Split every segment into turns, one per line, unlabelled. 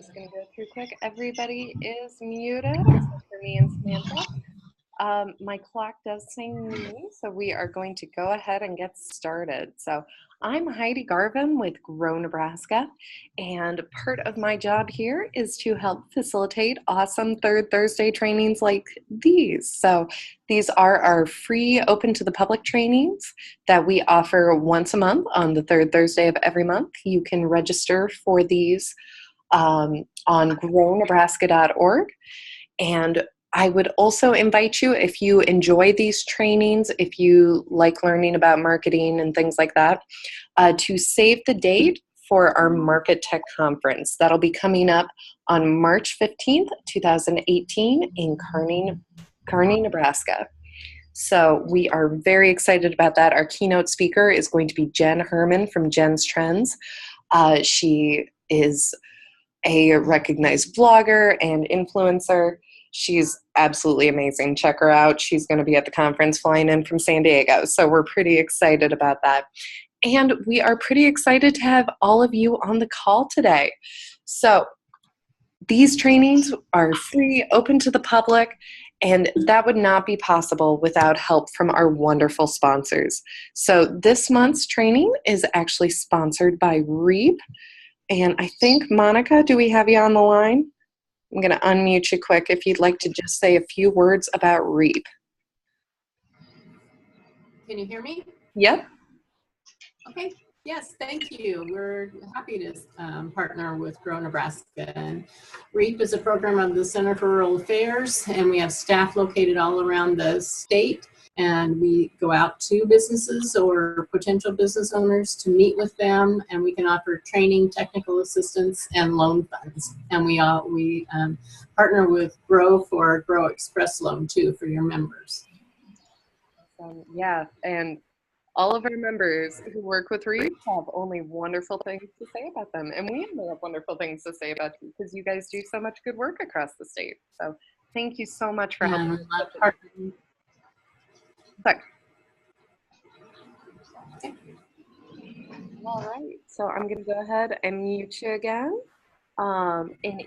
just going to go through quick. Everybody is muted except for me and Samantha. My clock does say noon, so we are going to go ahead and get started. So I'm Heidi Garvin with Grow Nebraska, and part of my job here is to help facilitate awesome Third Thursday trainings like these. So these are our free open to the public trainings that we offer once a month on the third Thursday of every month. You can register for these on grownebraska.org. And I would also invite you, if you enjoy these trainings, if you like learning about marketing and things like that, to save the date for our Market Tech Conference. That'll be coming up on March 15th, 2018 in Kearney, Nebraska. So we are very excited about that. Our keynote speaker is going to be Jen Herman from Jen's Trends. She is a recognized blogger and influencer. She's absolutely amazing. Check her out. She's going to be at the conference flying in from San Diego. So we're pretty excited about that. And we are pretty excited to have all of you on the call today. So these trainings are free, open to the public, and that would not be possible without help from our wonderful sponsors. So this month's training is actually sponsored by REAP. And I think, Monica, do we have you on the line? I'm going to unmute you quick if you'd like to just say a few words about REAP.
Can you hear me?
Yep.
Okay. Yes, thank you. We're happy to partner with Grow Nebraska. And REAP is a program of the Center for Rural Affairs, and we have staff located all around the state. And we go out to businesses or potential business owners to meet with them, and we can offer training, technical assistance, and loan funds. And we partner with Grow for Grow Express Loan too for your members.
Yeah, and all of our members who work with REAP have only wonderful things to say about them, and we have wonderful things to say about you because you guys do so much good work across the state. So thank you so much for helping us. Okay. All right, so I'm going to go ahead and mute you again. And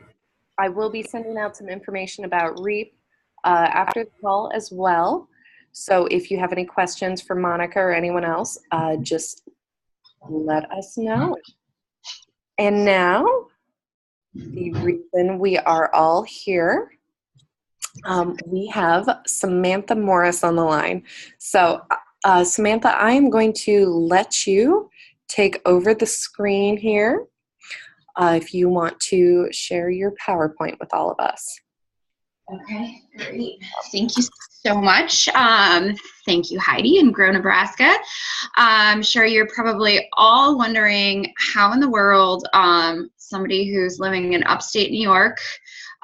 I will be sending out some information about REAP after the call as well. So if you have any questions for Monica or anyone else, just let us know. And now, the reason we are all here, we have Samantha Morris on the line. So Samantha, I am going to let you take over the screen here if you want to share your PowerPoint with all of us.
Okay, great. Thank you so much. Thank you, Heidi and Grow Nebraska. I'm sure you're probably all wondering how in the world somebody who's living in upstate New York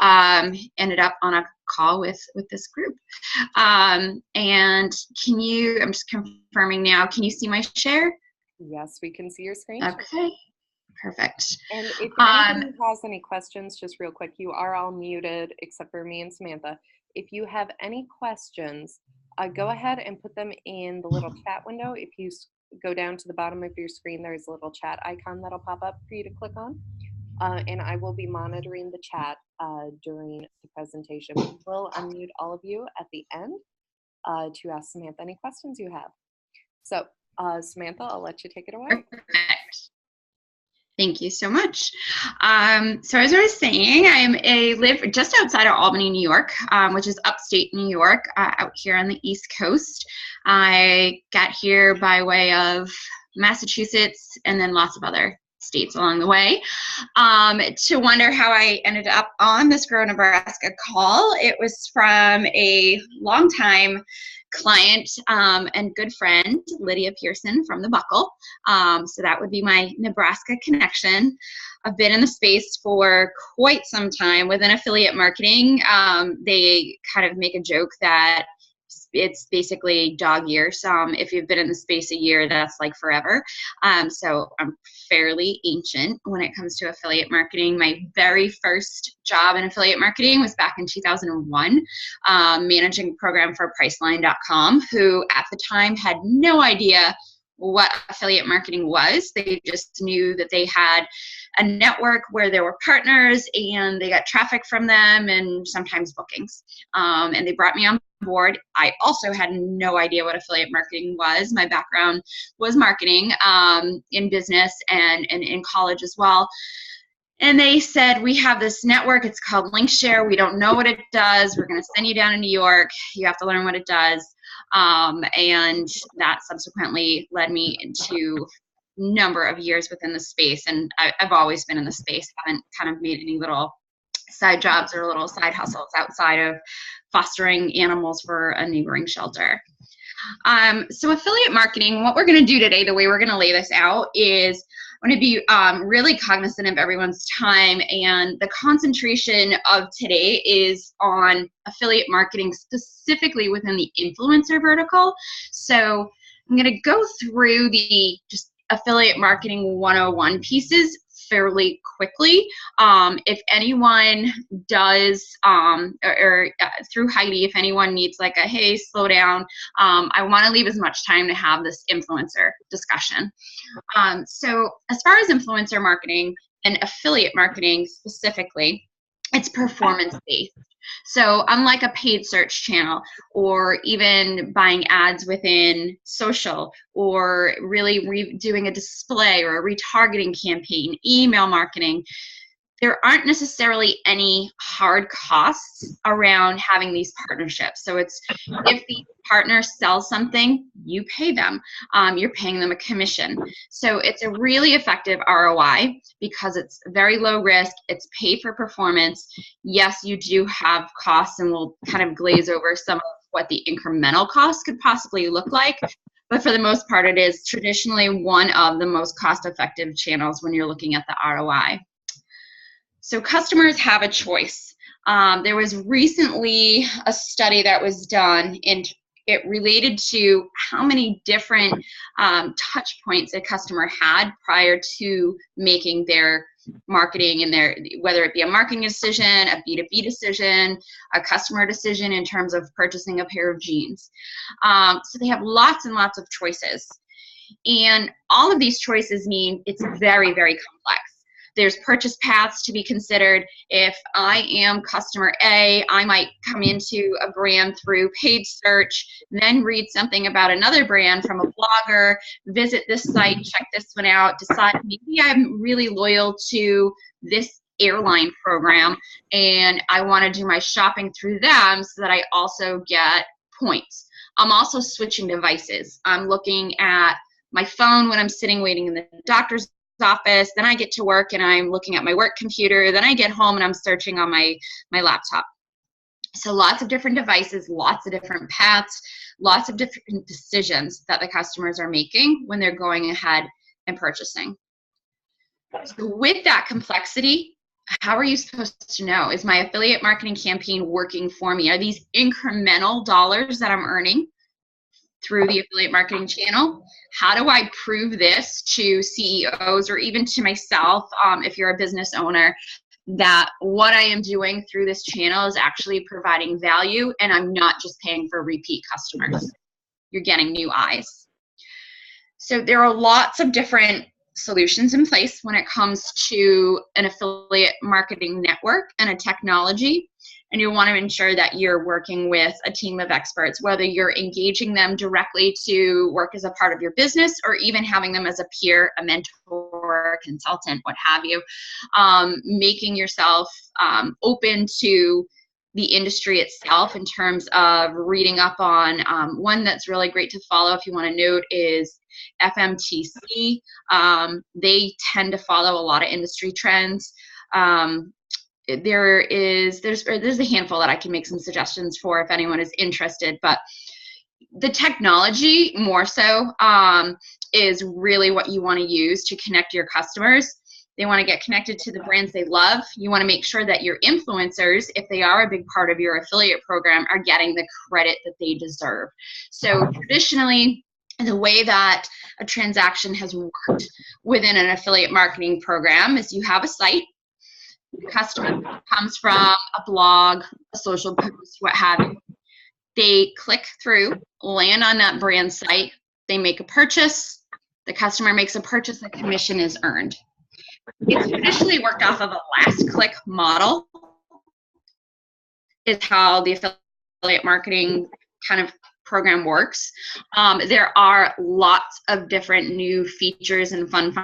ended up on a call with this group. And I'm just confirming now, can you see my share?
Yes, we can see your screen.
Okay, perfect.
And if anyone has any questions, just real quick, you are all muted except for me and Samantha. If you have any questions, go ahead and put them in the little chat window. If you go down to the bottom of your screen, there's a little chat icon that'll pop up for you to click on. And I will be monitoring the chat during the presentation. We will unmute all of you at the end to ask Samantha any questions you have. So Samantha, I'll let you take it away.
Perfect. Thank you so much. So as I was saying, I live just outside of Albany, New York, which is upstate New York, out here on the East Coast. I got here by way of Massachusetts and then lots of other states along the way. To wonder how I ended up on this Grow Nebraska call, it was from a longtime client and good friend, Lydia Pearson from the Buckle. So that would be my Nebraska connection. I've been in the space for quite some time within affiliate marketing. They kind of make a joke that it's basically dog years. If you've been in the space a year, that's like forever. So I'm fairly ancient when it comes to affiliate marketing. My very first job in affiliate marketing was back in 2001, managing a program for Priceline.com, who at the time had no idea what affiliate marketing was. They just knew that they had a network where there were partners and they got traffic from them and sometimes bookings. And they brought me on board. I also had no idea what affiliate marketing was. My background was marketing in business and in college as well. And they said, we have this network, it's called LinkShare. We don't know what it does. We're going to send you down to New York. You have to learn what it does. And that subsequently led me into a number of years within the space. And I've always been in the space. I haven't kind of made any little side jobs or little side hustles outside of fostering animals for a neighboring shelter. So affiliate marketing, what we're going to do today, the way we're going to lay this out is I want to be really cognizant of everyone's time, and the concentration of today is on affiliate marketing specifically within the influencer vertical. So I'm going to go through the just affiliate marketing 101 pieces fairly quickly. If anyone does, through Heidi, if anyone needs like a, hey, slow down, I want to leave as much time to have this influencer discussion. So as far as influencer marketing and affiliate marketing specifically, it's performance-based. So unlike a paid search channel or even buying ads within social or really doing a display or a retargeting campaign, email marketing, there aren't necessarily any hard costs around having these partnerships. So it's if the partner sells something, you pay them. You're paying them a commission. So it's a really effective ROI because it's very low risk. It's pay for performance. Yes, you do have costs, and we'll kind of glaze over some of what the incremental costs could possibly look like. But for the most part, it is traditionally one of the most cost-effective channels when you're looking at the ROI. So customers have a choice. There was recently a study that was done, and it related to how many different touch points a customer had prior to making their marketing and whether it be a marketing decision, a B2B decision, a customer decision in terms of purchasing a pair of jeans. So they have lots and lots of choices. And all of these choices mean it's very, very complex. There's purchase paths to be considered. If I am customer A, I might come into a brand through paid search, then read something about another brand from a blogger, visit this site, check this one out, decide maybe I'm really loyal to this airline program and I want to do my shopping through them so that I also get points. I'm also switching devices. I'm looking at my phone when I'm sitting waiting in the doctor's office, then I get to work and I'm looking at my work computer, then I get home and I'm searching on my laptop. So lots of different devices, lots of different paths, lots of different decisions that the customers are making when they're going ahead and purchasing. So with that complexity, how are you supposed to know? Is my affiliate marketing campaign working for me? Are these incremental dollars that I'm earning through the affiliate marketing channel? How do I prove this to CEOs or even to myself, if you're a business owner, that what I am doing through this channel is actually providing value and I'm not just paying for repeat customers? You're getting new eyes. So there are lots of different solutions in place when it comes to an affiliate marketing network and a technology. And you want to ensure that you're working with a team of experts, whether you're engaging them directly to work as a part of your business or even having them as a peer, a mentor, a consultant, what have you. Making yourself open to the industry itself in terms of reading up on. One that's really great to follow if you want to note is FMTC. They tend to follow a lot of industry trends. There's a handful that I can make some suggestions for if anyone is interested, but the technology more so is really what you want to use to connect your customers. They want to get connected to the brands they love. You want to make sure that your influencers, if they are a big part of your affiliate program, are getting the credit that they deserve. So traditionally, the way that a transaction has worked within an affiliate marketing program is you have a site. The customer comes from a blog, a social post, what have you. They click through, land on that brand site, they make a purchase, The customer makes a purchase, the commission is earned. It's traditionally worked off of a last click model, is how the affiliate marketing kind of program works. There are lots of different new features and fun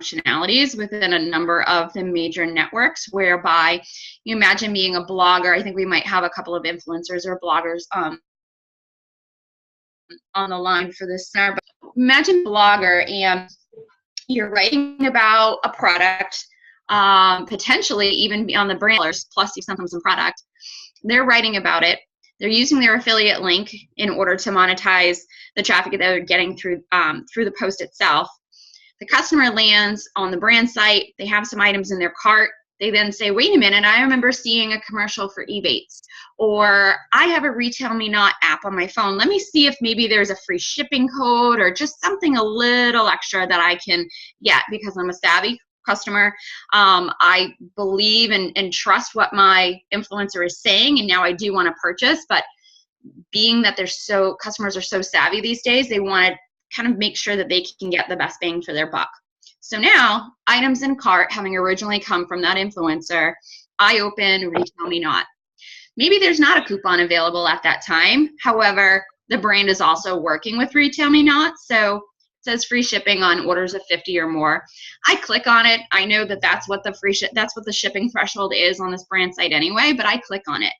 functionalities within a number of the major networks, whereby you imagine being a blogger. I think we might have a couple of influencers or bloggers on the line for this seminar, but imagine a blogger and you're writing about a product, potentially even on the brand, plus you send them some product. They're writing about it. They're using their affiliate link in order to monetize the traffic that they're getting through the post itself. The customer lands on the brand site. They have some items in their cart. They then say, wait a minute, I remember seeing a commercial for Ebates, or I have a Retail Me Not app on my phone. Let me see if maybe there's a free shipping code or just something a little extra that I can get because I'm a savvy customer. I believe and trust what my influencer is saying, and now I do want to purchase. But being that customers are so savvy these days, they want to kind of make sure that they can get the best bang for their buck. So now, items in cart having originally come from that influencer, I open Retail Me Not. Maybe there's not a coupon available at that time. However, the brand is also working with Retail Me Not, so it says free shipping on orders of 50 or more. I click on it. I know that that's what the shipping threshold is on this brand site anyway, but I click on it.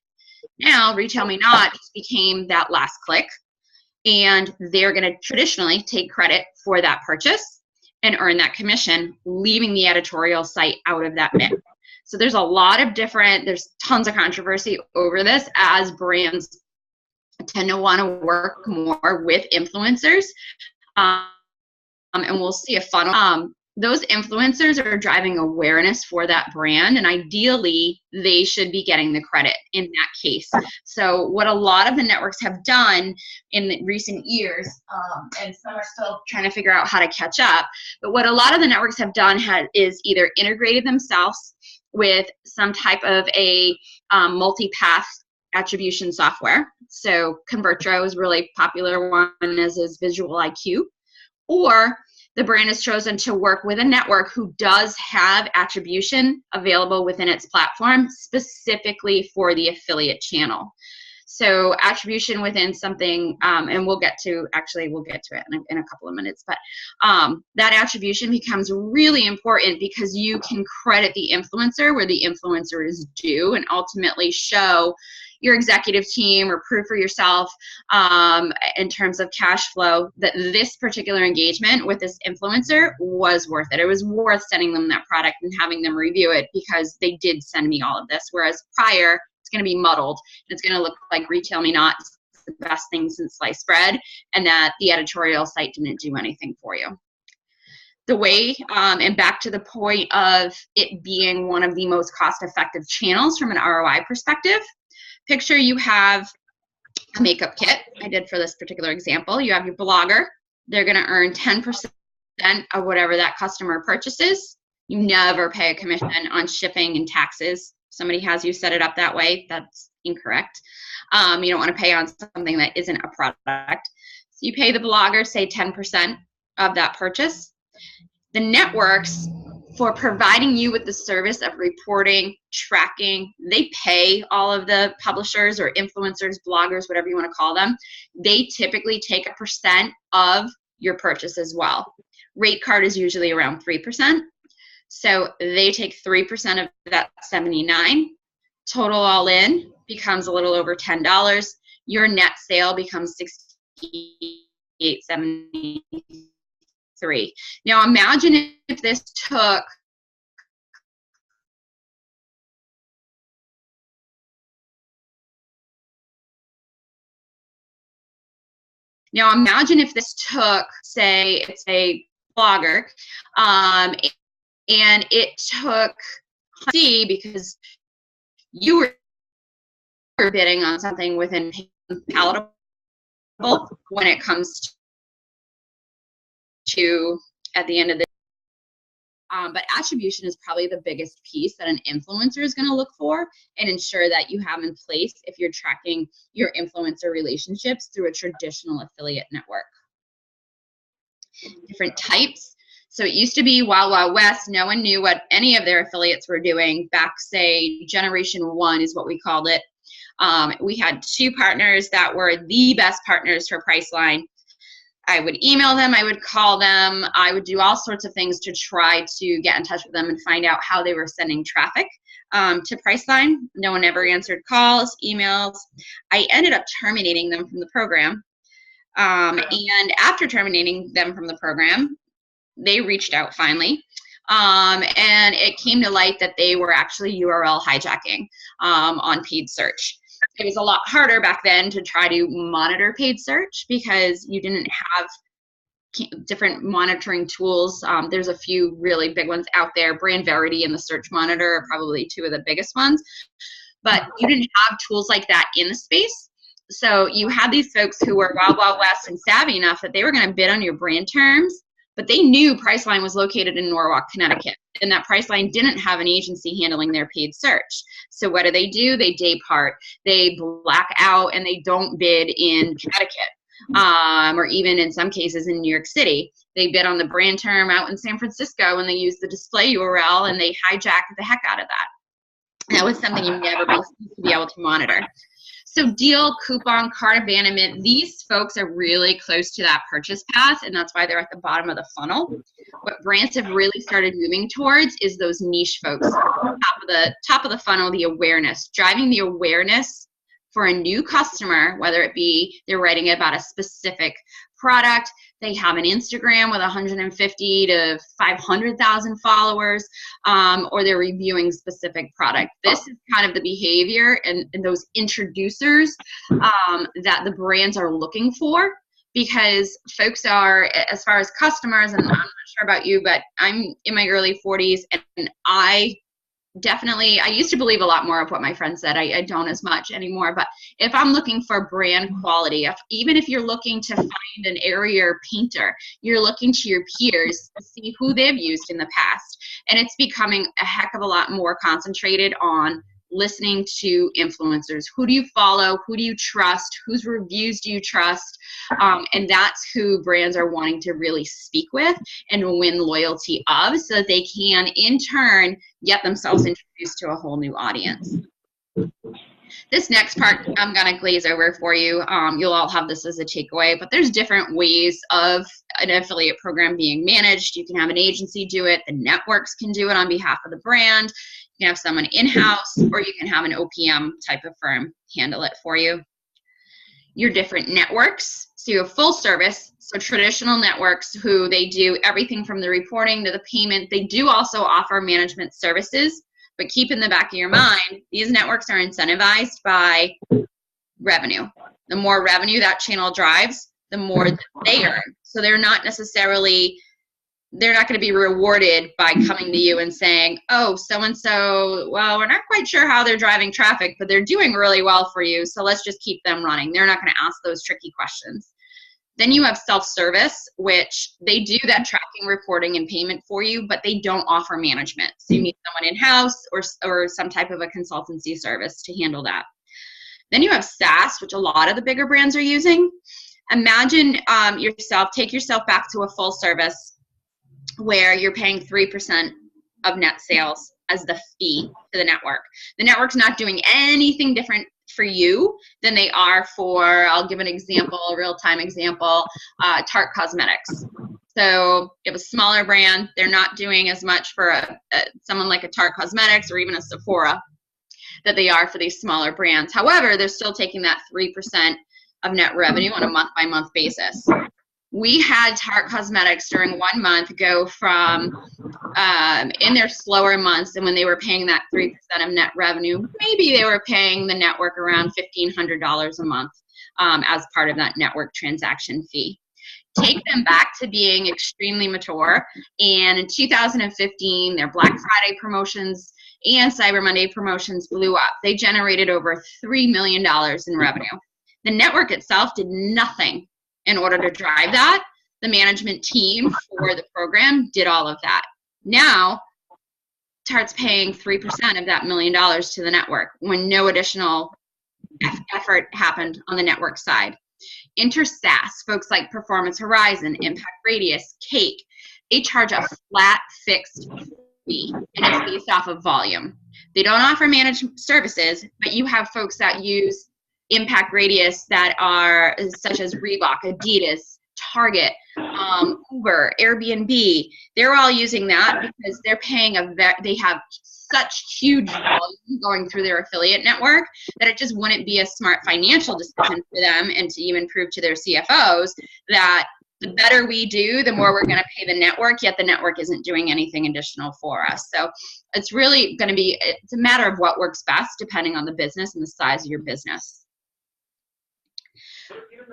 Now, Retail Me Not just became that last click, and they're going to traditionally take credit for that purchase and earn that commission, leaving the editorial site out of that mix. So there's there's tons of controversy over this, as brands tend to want to work more with influencers. And we'll see a funnel. Those influencers are driving awareness for that brand, and ideally they should be getting the credit in that case. So what a lot of the networks have done in the recent years, and some are still trying to figure out how to catch up, but what a lot of the networks have done is either integrated themselves with some type of a multi-path attribution software. So Convertro is a really popular one, as is Visual IQ, or the brand has chosen to work with a network who does have attribution available within its platform specifically for the affiliate channel. So attribution within something, and we'll get to it in a couple of minutes, but that attribution becomes really important because you can credit the influencer where the influencer is due, and ultimately show your executive team or prove for yourself in terms of cash flow that this particular engagement with this influencer was worth it. It was worth sending them that product and having them review it because they did send me all of this. Whereas prior, it's going to be muddled. It's going to look like Retail Me Not is the best thing since sliced bread, and that the editorial site didn't do anything for you. The way, and back to the point of it being one of the most cost-effective channels from an ROI perspective, picture you have a makeup kit. I did for this particular example. You have your blogger. They're going to earn 10% of whatever that customer purchases. You never pay a commission on shipping and taxes. Somebody has you set it up that way. That's incorrect. You don't want to pay on something that isn't a product. So you pay the blogger, say 10% of that purchase. The networks, for providing you with the service of reporting, tracking, they pay all of the publishers or influencers, bloggers, whatever you want to call them. They typically take a percent of your purchase as well. Rate card is usually around 3%. So they take 3% of that 79. Total all in becomes a little over $10. Your net sale becomes $68.73. Now imagine if this took say, it's a blogger, and it took C because you were bidding on something within palatable when it comes to at the end of the but attribution is probably the biggest piece that an influencer is going to look for and ensure that you have in place if you're tracking your influencer relationships through a traditional affiliate network. different types. So it used to be Wild Wild West. No one knew what any of their affiliates were doing. Back, say, Generation 1 is what we called it. We had 2 partners that were the best partners for Priceline. I would email them, I would call them, I would do all sorts of things to try to get in touch with them and find out how they were sending traffic to Priceline. No one ever answered calls, emails. I ended up terminating them from the program. And after terminating them from the program, they reached out finally. And it came to light that they were actually URL hijacking on paid search. It was a lot harder back then to try to monitor paid search because you didn't have different monitoring tools. There's a few really big ones out there. Brand Verity and the Search Monitor are probably 2 of the biggest ones. But you didn't have tools like that in the space. So you had these folks who were Wild Wild West and savvy enough that they were going to bid on your brand terms, but they knew Priceline was located in Norwalk, Connecticut, and that Priceline didn't have an agency handling their paid search. So what do? They depart, they black out, and they don't bid in Connecticut, or even in some cases in New York City. They bid on the brand term out in San Francisco, and they use the display URL, and they hijack the heck out of that. That was something you never used to be able to monitor. So deal, coupon, cart abandonment, these folks are really close to that purchase path, and that's why they're at the bottom of the funnel. What brands have really started moving towards is those niche folks. Top of the funnel, the awareness, driving the awareness for a new customer, whether it be they're writing about a specific product, they have an Instagram with 150 to 500,000 followers, or they're reviewing specific product. This is kind of the behavior and those introducers that the brands are looking for, because folks are, as far as customers, and I'm not sure about you, but I'm in my early 40s, and I used to believe a lot more of what my friends said. I don't as much anymore. But if I'm looking for brand quality, even if you're looking to find an area painter, you're looking to your peers to see who they've used in the past. And it's becoming a heck of a lot more concentrated on listening to influencers. Who do you follow? Who do you trust? Whose reviews do you trust? And that's who brands are wanting to really speak with and win loyalty of, so that they can, in turn, get themselves introduced to a whole new audience. This next part I'm going to glaze over for you. You'll all have this as a takeaway, but there's different ways of an affiliate program being managed. You can have an agency do it. The networks can do it on behalf of the brand. You can have someone in-house, or you can have an OPM type of firm handle it for you. Your different networks. So you have full service, so traditional networks who they do everything from the reporting to the payment. They do also offer management services, but keep in the back of your mind, these networks are incentivized by revenue. The more revenue that channel drives, the more that they earn. So they're not going to be rewarded by coming to you and saying, oh, so-and-so, well, we're not quite sure how they're driving traffic, but they're doing really well for you, so let's just keep them running. They're not going to ask those tricky questions. Then you have self-service, which they do that tracking, reporting, and payment for you, but they don't offer management. So you need someone in-house or some type of a consultancy service to handle that. Then you have SaaS, which a lot of the bigger brands are using. Imagine take yourself back to a full service where you're paying 3% of net sales as the fee to the network. The network's not doing anything different for you than they are for, I'll give an example, a real-time example, Tarte Cosmetics. So you have a smaller brand, they're not doing as much for someone like a Tarte Cosmetics or even a Sephora that they are for these smaller brands. However, they're still taking that 3% of net revenue on a month-by-month basis. We had Tarte Cosmetics during 1 month go from, in their slower months, and when they were paying that 3% of net revenue, maybe they were paying the network around $1,500 a month as part of that network transaction fee. Take them back to being extremely mature, and in 2015, their Black Friday promotions and Cyber Monday promotions blew up. They generated over $3 million in revenue. The network itself did nothing in order to drive that. The management team for the program did all of that. Now, Tarte's paying 3% of that $1 million to the network when no additional effort happened on the network side. Enter SaaS, folks like Performance Horizon, Impact Radius, Cake. They charge a flat fixed fee, and it's based off of volume. They don't offer managed services, but you have folks that use Impact Radius that are such as Reebok, Adidas, Target, Uber, Airbnb. They're all using that because they're paying they have such huge volume going through their affiliate network that it just wouldn't be a smart financial decision for them, and to even prove to their CFOs that the better we do, the more we're going to pay the network, yet the network isn't doing anything additional for us. So it's really going to be, it's a matter of what works best depending on the business and the size of your business.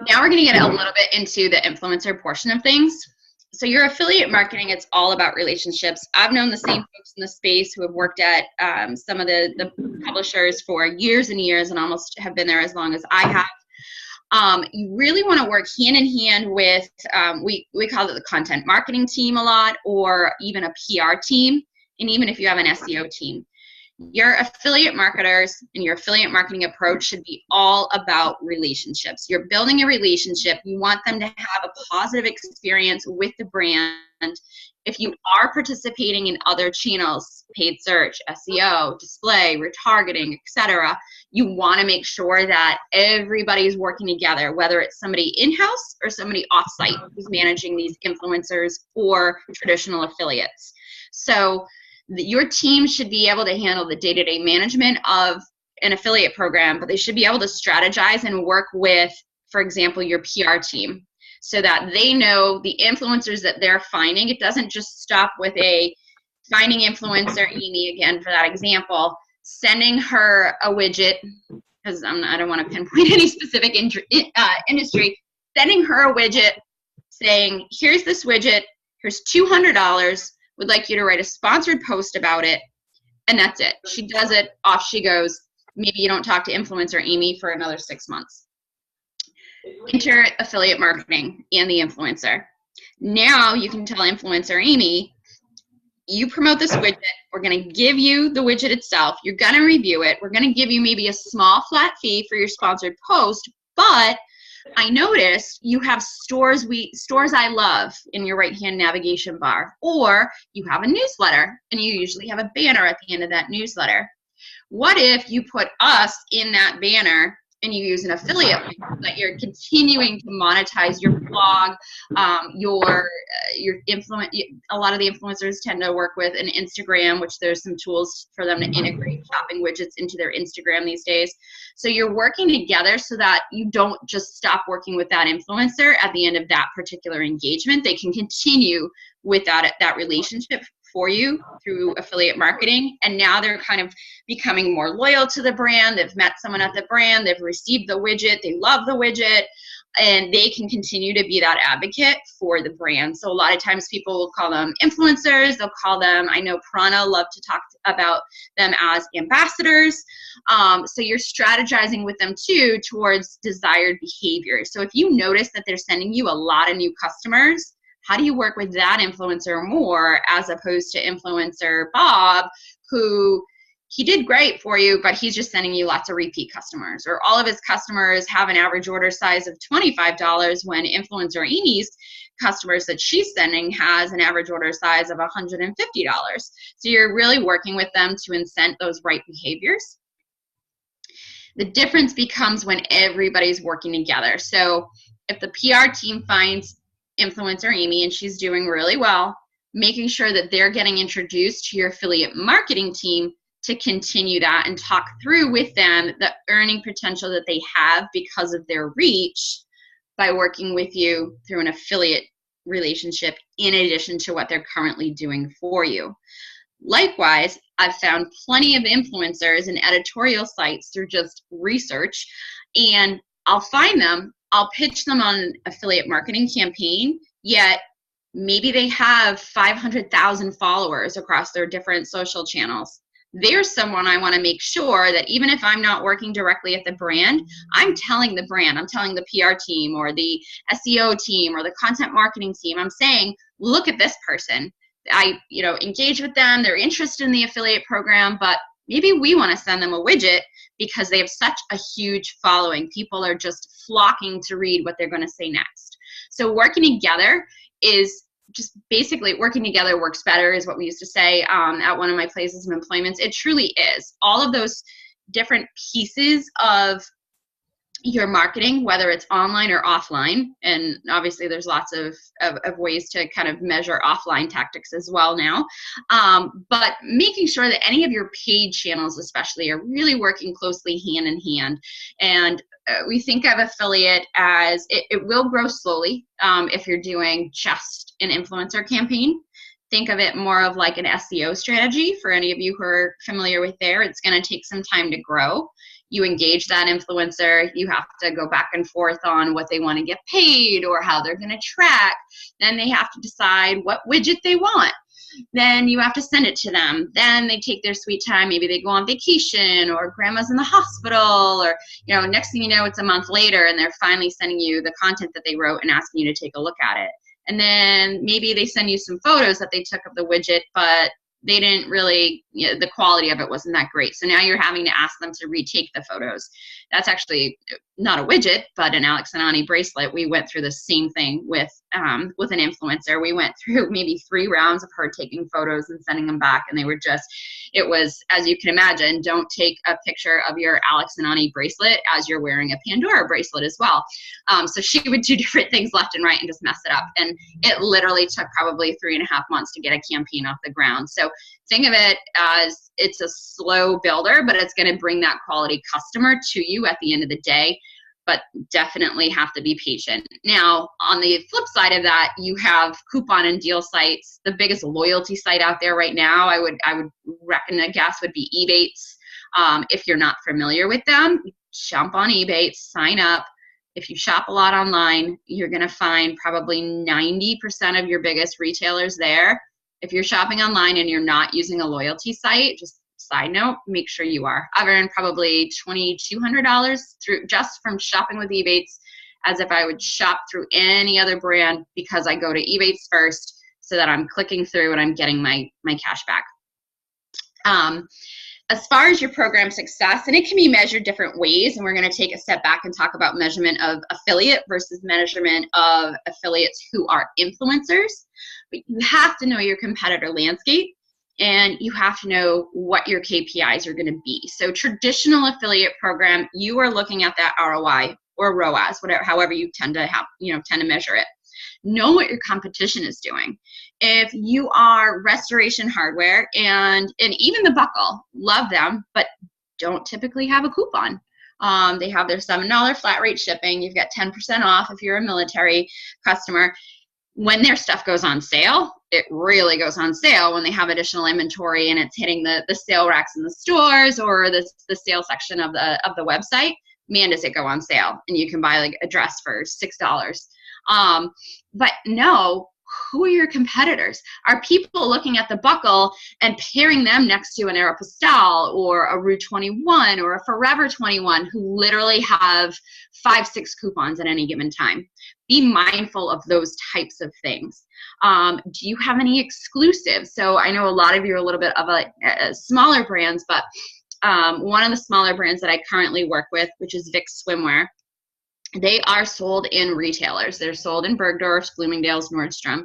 Now we're going to get a little bit into the influencer portion of things. So your affiliate marketing, it's all about relationships. I've known the same folks in the space who have worked at some of the publishers for years and years and almost have been there as long as I have. You really want to work hand in hand with, we call it the content marketing team a lot, or even a PR team, and even if you have an SEO team. Your affiliate marketers and your affiliate marketing approach should be all about relationships. You're building a relationship. You want them to have a positive experience with the brand. If you are participating in other channels, paid search, SEO, display, retargeting, etc., you want to make sure that everybody's working together, whether it's somebody in-house or somebody off-site who's managing these influencers or traditional affiliates. So your team should be able to handle the day-to-day management of an affiliate program, but they should be able to strategize and work with, for example, your PR team, so that they know the influencers that they're finding. It doesn't just stop with finding influencer Amy, again, for that example, sending her a widget, because I don't want to pinpoint any specific industry, sending her a widget saying, here's this widget, here's $200, would like you to write a sponsored post about it, and that's it. She does it, off she goes. Maybe you don't talk to influencer Amy for another 6 months. Enter affiliate marketing and the influencer. Now you can tell influencer Amy, you promote this widget, we're going to give you the widget itself, you're going to review it, we're going to give you maybe a small flat fee for your sponsored post, but I noticed you have stores I love in your right-hand navigation bar, or you have a newsletter and you usually have a banner at the end of that newsletter. What if you put us in that banner and you use an affiliate link that you're continuing to monetize your blog, your influence. A lot of the influencers tend to work with an Instagram, which there's some tools for them to integrate shopping widgets into their Instagram these days. So you're working together so that you don't just stop working with that influencer at the end of that particular engagement. They can continue with that relationship for you through affiliate marketing, and now they're kind of becoming more loyal to the brand. They've met someone at the brand, they've received the widget, they love the widget, and they can continue to be that advocate for the brand. So a lot of times people will call them influencers, they'll call them, I know Prana love to talk about them as ambassadors. So you're strategizing with them too towards desired behavior. So if you notice that they're sending you a lot of new customers, how do you work with that influencer more, as opposed to influencer Bob, who he did great for you, but he's just sending you lots of repeat customers, or all of his customers have an average order size of $25 when influencer Amy's customers that she's sending has an average order size of $150. So you're really working with them to incent those right behaviors. The difference becomes when everybody's working together. So if the PR team finds influencer Amy and she's doing really well, making sure that they're getting introduced to your affiliate marketing team to continue that and talk through with them the earning potential that they have because of their reach by working with you through an affiliate relationship in addition to what they're currently doing for you. Likewise, I've found plenty of influencers and editorial sites through just research, and I'll find them, I'll pitch them on an affiliate marketing campaign, yet maybe they have 500,000 followers across their different social channels. There's someone I want to make sure that even if I'm not working directly at the brand, I'm telling the brand, I'm telling the PR team or the SEO team or the content marketing team, I'm saying, look at this person. I engage with them, they're interested in the affiliate program, but maybe we want to send them a widget because they have such a huge following. People are just flocking to read what they're going to say next. So working together is just basically working together works better is what we used to say at one of my places of employment. It truly is. All of those different pieces of your marketing, whether it's online or offline, and obviously there's lots of ways to kind of measure offline tactics as well now, but making sure that any of your paid channels especially are really working closely hand in hand. And we think of affiliate as it will grow slowly if you're doing just an influencer campaign. Think of it more of like an SEO strategy. For any of you who are familiar with there, it's going to take some time to grow. You engage that influencer, you have to go back and forth on what they want to get paid or how they're going to track. Then they have to decide what widget they want. Then you have to send it to them. Then they take their sweet time. Maybe they go on vacation or grandma's in the hospital, or, you know, next thing you know, it's a month later and they're finally sending you the content that they wrote and asking you to take a look at it. And then maybe they send you some photos that they took of the widget, but they didn't really, you know, the quality of it wasn't that great. So now you're having to ask them to retake the photos. That's actually not a widget, but an Alex and Ani bracelet. We went through the same thing with an influencer. We went through maybe 3 rounds of her taking photos and sending them back. And they were just, it was, as you can imagine, don't take a picture of your Alex and Ani bracelet as you're wearing a Pandora bracelet as well. So she would do different things left and right and just mess it up. And it literally took probably 3.5 months to get a campaign off the ground. So think of it as it's a slow builder, but it's going to bring that quality customer to you at the end of the day, but definitely have to be patient. Now, on the flip side of that, you have coupon and deal sites. The biggest loyalty site out there right now, I would reckon a guess would be Ebates. If you're not familiar with them, jump on Ebates, sign up. If you shop a lot online, you're going to find probably 90% of your biggest retailers there. If you're shopping online and you're not using a loyalty site, just side note, make sure you are. I've earned probably $2,200 through just from shopping with Ebates, as if I would shop through any other brand, because I go to Ebates first so that I'm clicking through and I'm getting my cash back. As far as your program success, and it can be measured different ways, and we're going to take a step back and talk about measurement of affiliate versus measurement of affiliates who are influencers. But you have to know your competitor landscape, and you have to know what your KPIs are going to be. So traditional affiliate program, you are looking at that ROI or ROAS, whatever, however you tend to measure it. Know what your competition is doing. If you are restoration hardware and even the Buckle, love them, but don't typically have a coupon. They have their $7 flat rate shipping. You've got 10% off if you're a military customer. When their stuff goes on sale, it really goes on sale when they have additional inventory and it's hitting the sale racks in the stores or the sale section of the website. Man, does it go on sale, and you can buy like a dress for $6. But no, who are your competitors? Are people looking at the Buckle and pairing them next to an Aeropostale or a Rue 21 or a Forever 21 who literally have 5-6 coupons at any given time? Be mindful of those types of things. Do you have any exclusives? So I know a lot of you are a little bit of a smaller brands, but one of the smaller brands that I currently work with, which is Vic's Swimwear, they are sold in retailers. They're sold in Bergdorf's, Bloomingdale's, Nordstrom.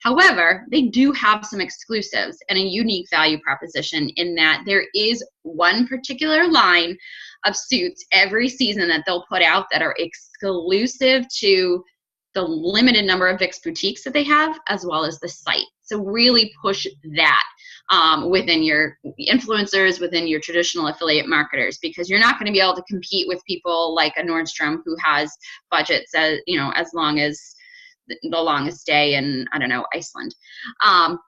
However, they do have some exclusives and a unique value proposition in that there is one particular line of suits every season that they'll put out that are exclusive to the limited number of Vic's boutiques that they have, as well as the site. So really push that within your influencers, within your traditional affiliate marketers, because you're not going to be able to compete with people like a Nordstrom who has budgets as long as the longest day in, I don't know, Iceland.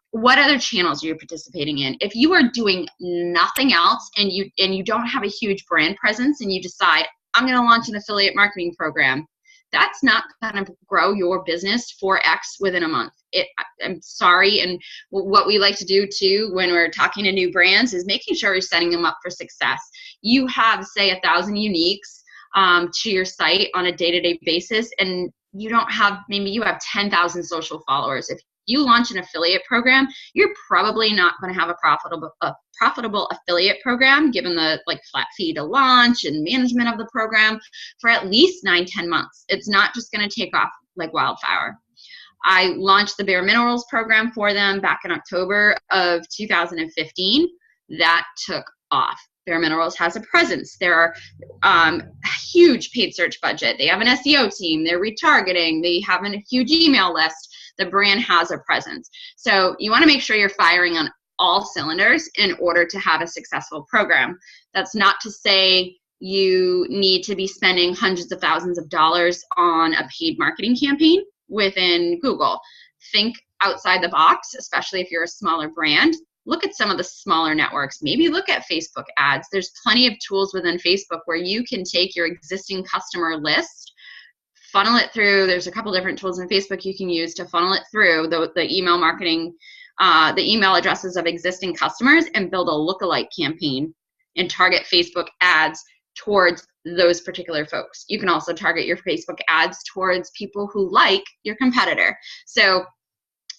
What other channels are you participating in? If you are doing nothing else and you don't have a huge brand presence and you decide, I'm going to launch an affiliate marketing program, that's not going to grow your business 4x within a month. I'm sorry. And what we like to do too when we're talking to new brands is making sure you're setting them up for success. You have, say, 1,000 uniques to your site on a day-to-day basis, and you don't have, maybe you have 10,000 social followers. If you launch an affiliate program, you're probably not going to have a profitable affiliate program, given the like flat fee to launch and management of the program, for at least 9-10 months. It's not just going to take off like wildfire. I launched the Bare Minerals program for them back in October of 2015. That took off. Bare Minerals has a presence. They're a huge paid search budget. They have an SEO team. They're retargeting. They have a huge email list. The brand has a presence. So you want to make sure you're firing on all cylinders in order to have a successful program. That's not to say you need to be spending hundreds of thousands of dollars on a paid marketing campaign within Google. Think outside the box, especially if you're a smaller brand. Look at some of the smaller networks. Maybe look at Facebook ads. There's plenty of tools within Facebook where you can take your existing customer list, funnel it through. There's a couple different tools in Facebook you can use to funnel it through the email marketing, the email addresses of existing customers, and build a lookalike campaign and target Facebook ads towards those particular folks. You can also target your Facebook ads towards people who like your competitor. So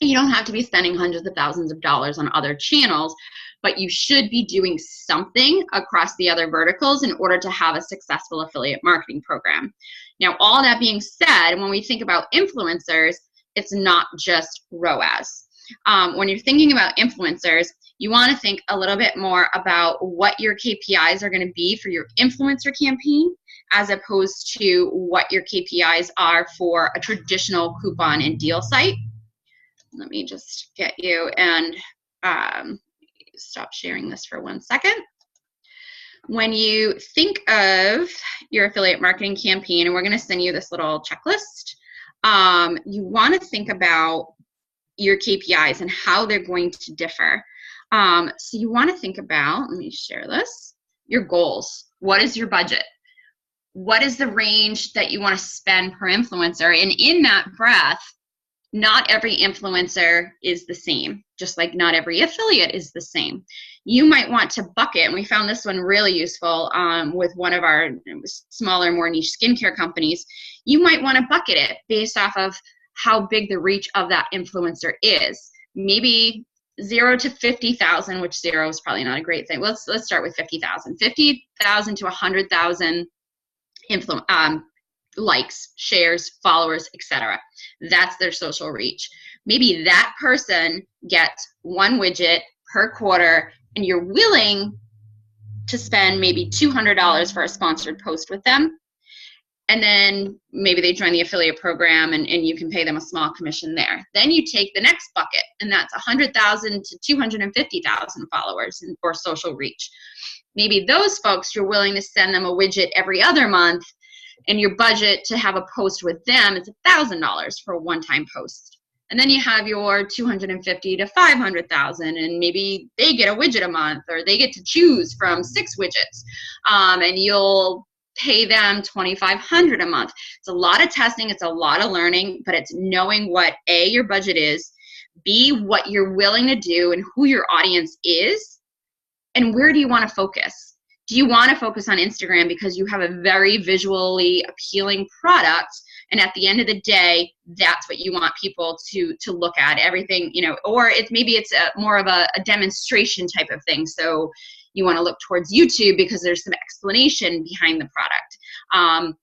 you don't have to be spending hundreds of thousands of dollars on other channels, but you should be doing something across the other verticals in order to have a successful affiliate marketing program. Now, all that being said, when we think about influencers, it's not just ROAS. When you're thinking about influencers, you want to think a little bit more about what your KPIs are going to be for your influencer campaign, as opposed to what your KPIs are for a traditional coupon and deal site. Let me just get you and stop sharing this for 1 second. When you think of your affiliate marketing campaign, and we're going to send you this little checklist, you want to think about your KPIs and how they're going to differ. So you want to think about, let me share this, your goals. What is your budget? What is the range that you want to spend per influencer? And in that breath, not every influencer is the same, just like not every affiliate is the same. You might want to bucket, and we found this one really useful with one of our smaller, more niche skincare companies. You might want to bucket it based off of how big the reach of that influencer is. Maybe 0 to 50,000, which 0 is probably not a great thing. Let's start with 50,000. 50,000 to 100,000 likes, shares, followers, etc. That's their social reach. Maybe that person gets one widget per quarter, and you're willing to spend maybe $200 for a sponsored post with them. And then maybe they join the affiliate program, and you can pay them a small commission there. Then you take the next bucket, and that's 100,000 to 250,000 followers or social reach. Maybe those folks, you're willing to send them a widget every other month, and your budget to have a post with them is $1,000 for a one-time post. And then you have your 250 to 500,000, and maybe they get a widget a month, or they get to choose from 6 widgets, and you'll pay them $2,500 a month. It's a lot of testing, it's a lot of learning, but it's knowing what A, your budget is, B, what you're willing to do and who your audience is, and where do you want to focus. Do you want to focus on Instagram because you have a very visually appealing product, and at the end of the day, that's what you want people to look at, everything, you know, or maybe it's more of a demonstration type of thing. So you want to look towards YouTube because there's some explanation behind the product.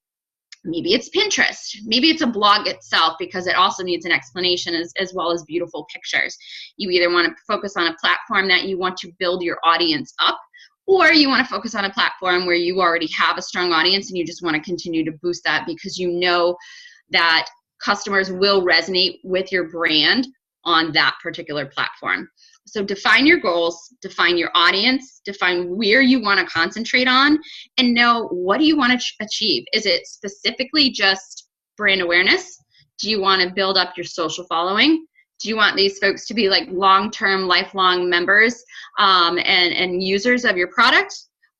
Maybe it's Pinterest. Maybe it's a blog itself because it also needs an explanation as well as beautiful pictures. You either want to focus on a platform that you want to build your audience up, or you want to focus on a platform where you already have a strong audience and you just want to continue to boost that because you know that customers will resonate with your brand on that particular platform. So define your goals, define your audience, define where you want to concentrate on, and know what do you want to achieve. Is it specifically just brand awareness? Do you want to build up your social following? Do you want these folks to be like long-term, lifelong members and users of your product?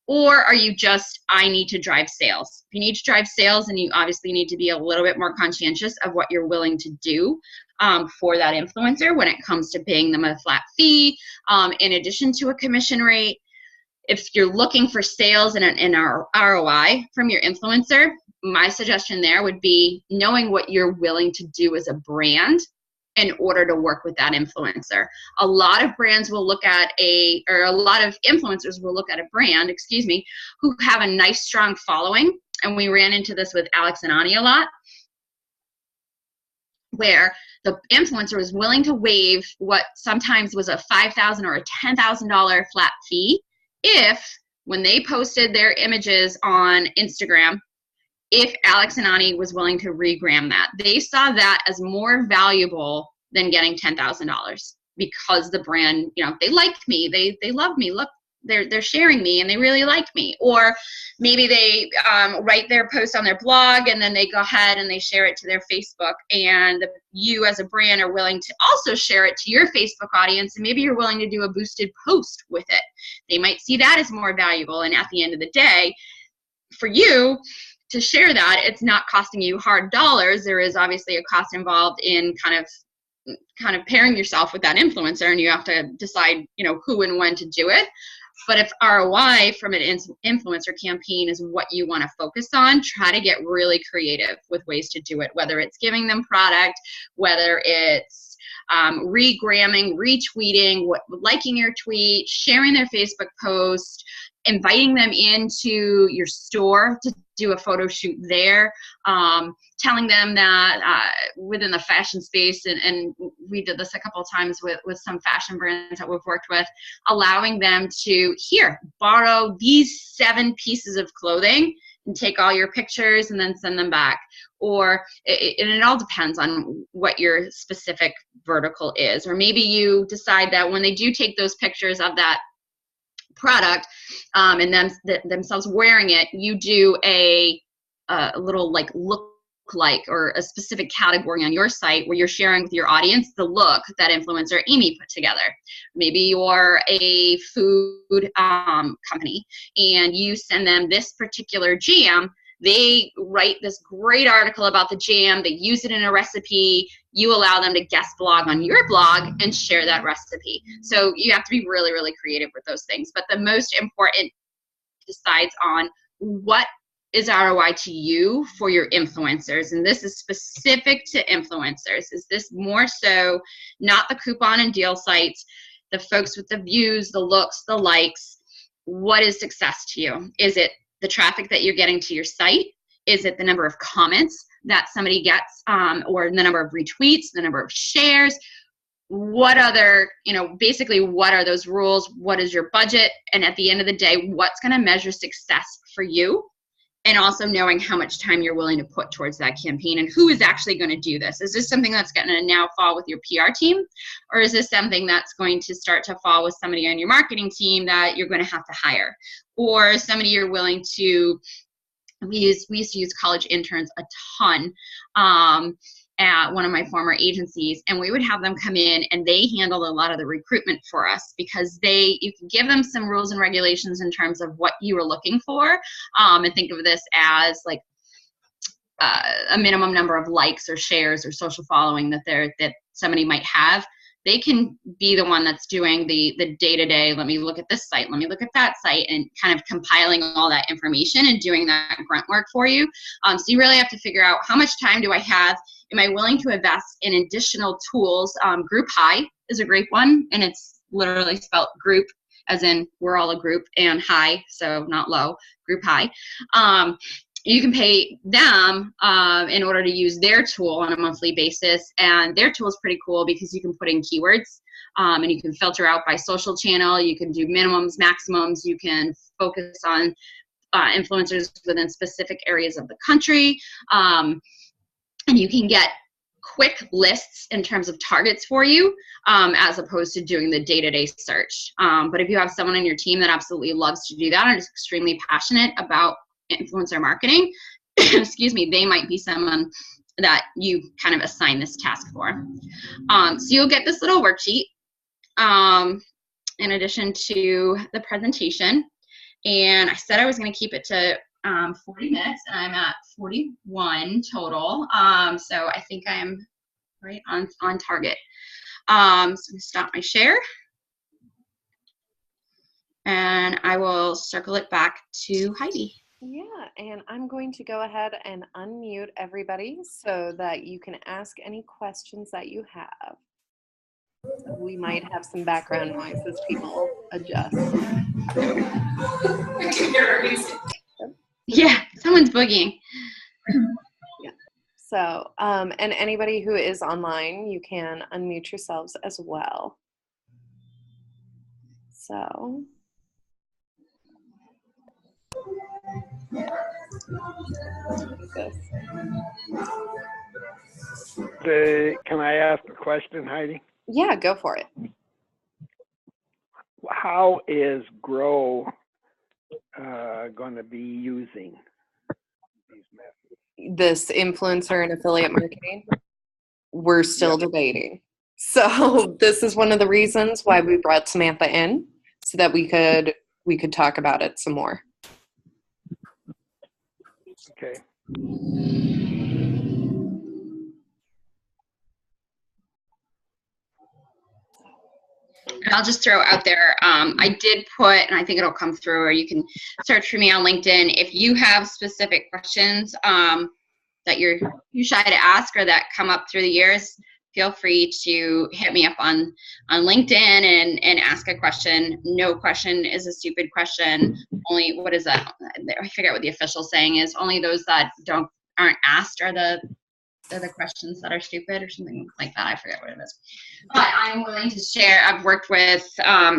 Or are you just, I need to drive sales? If you need to drive sales, then you obviously need to be a little bit more conscientious of what you're willing to do for that influencer when it comes to paying them a flat fee, in addition to a commission rate. If you're looking for sales and an ROI from your influencer, my suggestion there would be knowing what you're willing to do as a brand in order to work with that influencer. A lot of brands will look at a lot of influencers will look at a brand, who have a nice, strong following. And we ran into this with Alex and Ani a lot, where the influencer was willing to waive what sometimes was a $5,000 or a $10,000 flat fee if, when they posted their images on Instagram, if Alex and Ani was willing to regram that. They saw that as more valuable than getting $10,000 because the brand, they like me, they love me, look, they're sharing me and they really like me. Or maybe they write their post on their blog and then they go ahead and they share it to their Facebook, and you as a brand are willing to also share it to your Facebook audience, and maybe you're willing to do a boosted post with it. They might see that as more valuable, and at the end of the day, for you to share that, it's not costing you hard dollars. There is obviously a cost involved in kind of pairing yourself with that influencer, and you have to decide, who and when to do it. But if ROI from an influencer campaign is what you want to focus on, try to get really creative with ways to do it, whether it's giving them product, whether it's regramming, retweeting, liking your tweet, sharing their Facebook post, inviting them into your store to do a photo shoot there, telling them that within the fashion space, and we did this a couple of times with some fashion brands that we've worked with, allowing them to, borrow these 7 pieces of clothing and take all your pictures and then send them back. Or it all depends on what your specific vertical is. Or maybe you decide that when they do take those pictures of that product and themselves wearing it, you do a little look like, or a specific category on your site where you're sharing with your audience the look that influencer Amy put together. Maybe you're a food company and you send them this particular jam. They write this great article about the jam, they use it in a recipe, you allow them to guest blog on your blog and share that recipe. So you have to be really, really creative with those things. But the most important decides on what is ROI to you for your influencers. And this is specific to influencers. Is this more so not the coupon and deal sites, the folks with the views, the looks, the likes? What is success to you? Is it the traffic that you're getting to your site? Is it the number of comments that somebody gets, or the number of retweets, the number of shares? What other, basically what are those rules? What is your budget? And at the end of the day, what's going to measure success for you? And also knowing how much time you're willing to put towards that campaign and who is actually going to do this. Is this something that's going to now fall with your PR team? Or is this something that's going to start to fall with somebody on your marketing team that you're going to have to hire? Or somebody you're willing to, we used to use college interns a ton at one of my former agencies, and we would have them come in and they handled a lot of the recruitment for us, because you could give them some rules and regulations in terms of what you were looking for, and think of this as like a minimum number of likes or shares or social following that somebody might have. They can be the one that's doing the day-to-day, let me look at this site, let me look at that site, and kind of compiling all that information and doing that grunt work for you. So you really have to figure out, how much time do I have? Am I willing to invest in additional tools? Group High is a great one, and it's literally spelled group as in we're all a group, and high, so not low, Group High. You can pay them in order to use their tool on a monthly basis, and their tool is pretty cool because you can put in keywords, and you can filter out by social channel, you can do minimums, maximums, you can focus on influencers within specific areas of the country, and you can get quick lists in terms of targets for you, as opposed to doing the day-to-day search. But if you have someone on your team that absolutely loves to do that and is extremely passionate about influencer marketing, excuse me, they might be someone that you kind of assign this task for. So you'll get this little worksheet in addition to the presentation. And I said I was going to keep it to 40 minutes, and I'm at 41 total. So I think I am right on target. So I'm going to stop my share. And I will circle it back to Heidi.
Yeah, And I'm going to go ahead and unmute everybody so that you can ask any questions that you have. We might have some background noise as people adjust.
Yeah, someone's boogieing.
Yeah. So, and anybody who is online, you can unmute yourselves as well. So.
Can I ask a question, Heidi?
Yeah, go for it.
How is Grow going to be using these methods?
This influencer and affiliate marketing, we're still debating. So this is one of the reasons why we brought Samantha in, so that we could talk about it some more.
Okay.
And I'll just throw out there, I did put, and I think it'll come through, or you can search for me on LinkedIn. If you have specific questions that you're shy to ask or that come up through the years, feel free to hit me up on LinkedIn and ask a question. No question is a stupid question. Only, what is that? I forget what the official saying is. Only those that aren't asked are the questions that are stupid, or something like that. I forget what it is. But I'm willing to share. I've worked with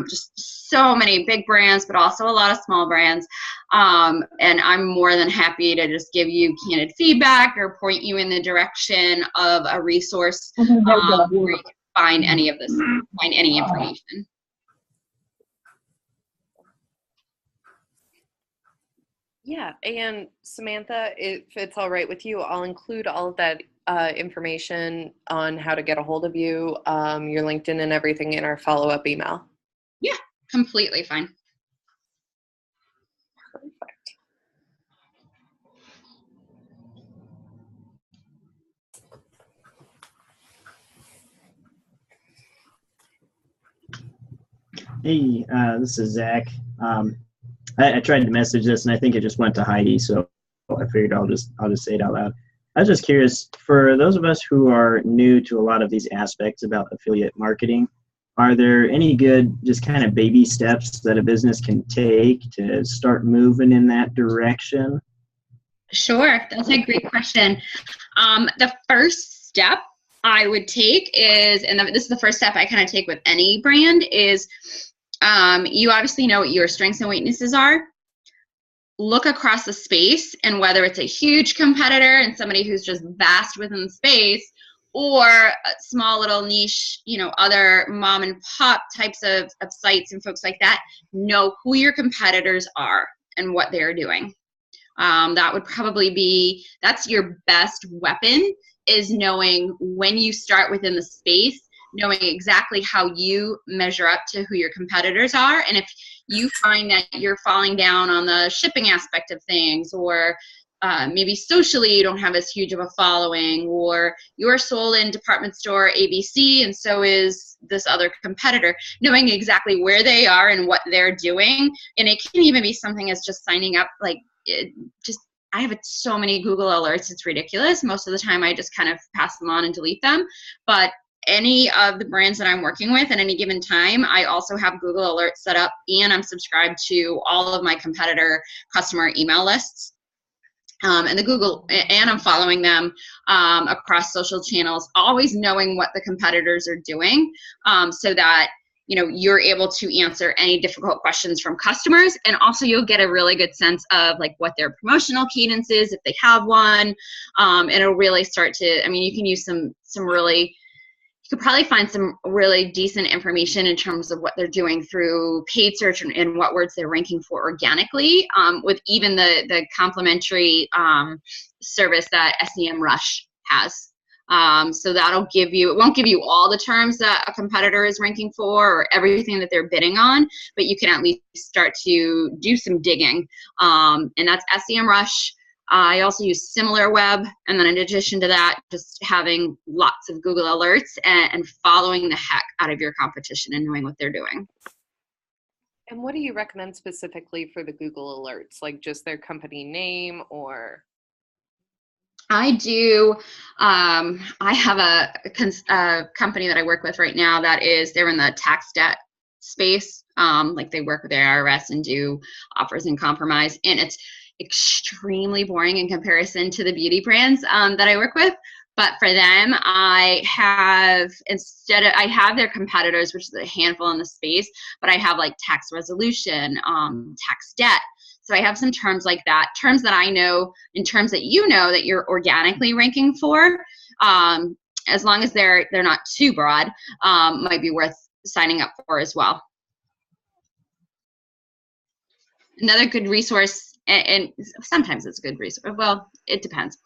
just so many big brands, but also a lot of small brands. And I'm more than happy to just give you candid feedback or point you in the direction of a resource where you can find any of this, find any information.
Yeah, and Samantha, if it's all right with you, I'll include all of that information on how to get a hold of you, your LinkedIn and everything in our follow-up email.
Yeah, completely fine.
Perfect.
Hey, this is Zach. I tried to message this, and I think it just went to Heidi, so I figured I'll just say it out loud. I was just curious, for those of us who are new to a lot of these aspects about affiliate marketing, are there any good just kind of baby steps that a business can take to start moving in that direction?
Sure, that's a great question. The first step I would take is, and this is the first step I kind of take with any brand, is you obviously know what your strengths and weaknesses are. Look across the space, and whether it's a huge competitor and somebody who's just vast within the space, or a small little niche, other mom and pop types of sites and folks like that, know who your competitors are and what they're doing. That would probably that's your best weapon, is knowing when you start within the space, knowing exactly how you measure up to who your competitors are. And if you find that you're falling down on the shipping aspect of things, or maybe socially you don't have as huge of a following, or you're sold in department store ABC and so is this other competitor, knowing exactly where they are and what they're doing. And it can even be something as just signing up, I have so many Google alerts, it's ridiculous. Most of the time I just kind of pass them on and delete them. But any of the brands that I'm working with at any given time, I also have Google alerts set up, and I'm subscribed to all of my competitor customer email lists. And I'm following them across social channels, always knowing what the competitors are doing, so that you're able to answer any difficult questions from customers. And also you'll get a really good sense of what their promotional cadence is, if they have one. And it'll really start to, you can use you could probably find some really decent information in terms of what they're doing through paid search and what words they're ranking for organically, with even the complimentary service that SEMrush has. So that'll it won't give you all the terms that a competitor is ranking for or everything that they're bidding on, but you can at least start to do some digging. And that's SEMrush. I also use SimilarWeb, and then in addition to that, just having lots of Google alerts and following the heck out of your competition and knowing what they're doing.
And what do you recommend specifically for the Google alerts? Like just their company name or?
I do. I have a company that I work with right now they're in the tax debt space. Like they work with the IRS and do offers and compromise, and it's extremely boring in comparison to the beauty brands that I work with. But for them, I have their competitors, which is a handful in the space, but I have like tax resolution, tax debt. So I have some terms like that, terms that I know and terms that you know that you're organically ranking for, as long as they're not too broad, might be worth signing up for as well. Another good resource, and sometimes it's a good resource, well, it depends.